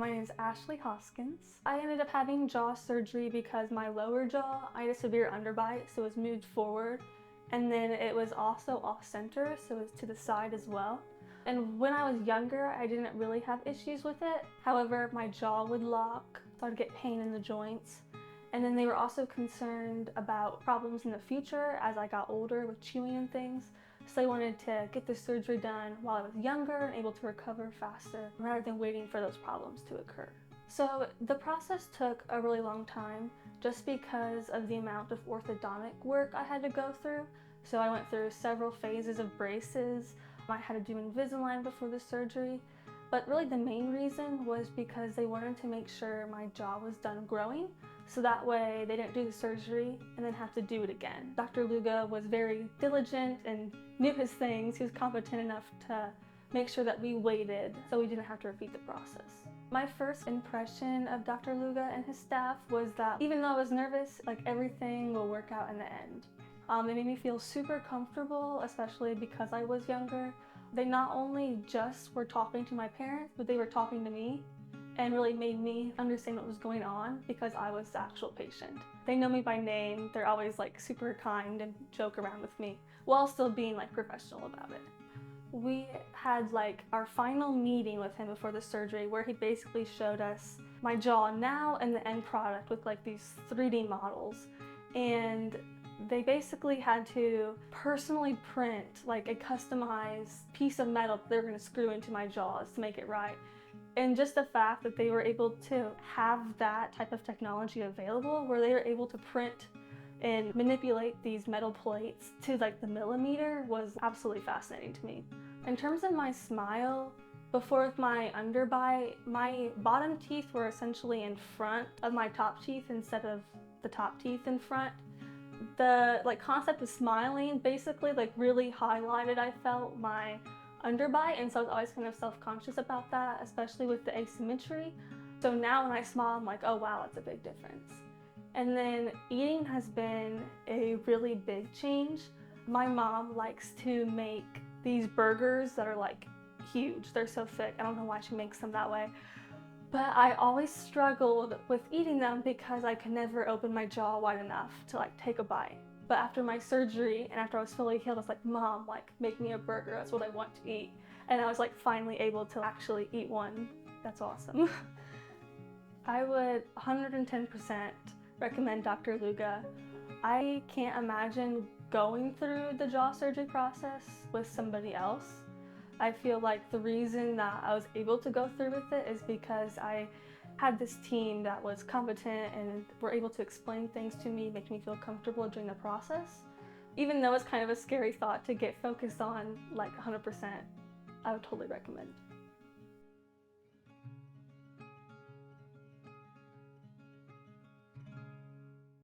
My name is Ashleigh Hoskins. I ended up having jaw surgery because my lower jaw, I had a severe underbite, so it was moved forward. And then it was also off-center, so it was to the side as well. And when I was younger, I didn't really have issues with it. However, my jaw would lock, so I'd get pain in the joints. And then they were also concerned about problems in the future as I got older with chewing and things. So they wanted to get the surgery done while I was younger and able to recover faster rather than waiting for those problems to occur. So the process took a really long time just because of the amount of orthodontic work I had to go through. So I went through several phases of braces. I had to do Invisalign before the surgery. But really the main reason was because they wanted to make sure my jaw was done growing, so that way they didn't do the surgery and then have to do it again. Dr. Luga was very diligent and knew his things. He was competent enough to make sure that we waited so we didn't have to repeat the process. My first impression of Dr. Luga and his staff was that even though I was nervous, everything will work out in the end. They made me feel super comfortable, especially because I was younger. They not only just were talking to my parents, but they were talking to me and really made me understand what was going on because I was the actual patient. They know me by name. They're always super kind and joke around with me while still being professional about it. We had our final meeting with him before the surgery where he basically showed us my jaw now and the end product with these 3D models. And they basically had to personally print a customized piece of metal that they were going to screw into my jaws to make it right. And just the fact that they were able to have that type of technology available where they were able to print and manipulate these metal plates to the millimeter was absolutely fascinating to me. In terms of my smile, before with my underbite, my bottom teeth were essentially in front of my top teeth instead of the top teeth in front. The concept of smiling basically really highlighted, I felt, my underbite, and so I was always kind of self-conscious about that, especially with the asymmetry. So now when I smile, I'm like, oh wow, that's a big difference. And then eating has been a really big change. My mom likes to make these burgers that are huge. They're so thick. I don't know why she makes them that way. But I always struggled with eating them because I could never open my jaw wide enough to take a bite. But after my surgery and after I was fully healed, I was like, Mom, make me a burger. That's what I want to eat. And I was finally able to actually eat one. That's awesome. I would 110% recommend Dr. Luga. I can't imagine going through the jaw surgery process with somebody else. I feel the reason that I was able to go through with it is because I had this team that was competent and were able to explain things to me, make me feel comfortable during the process. Even though it's kind of a scary thought to get focused on 100%, I would totally recommend.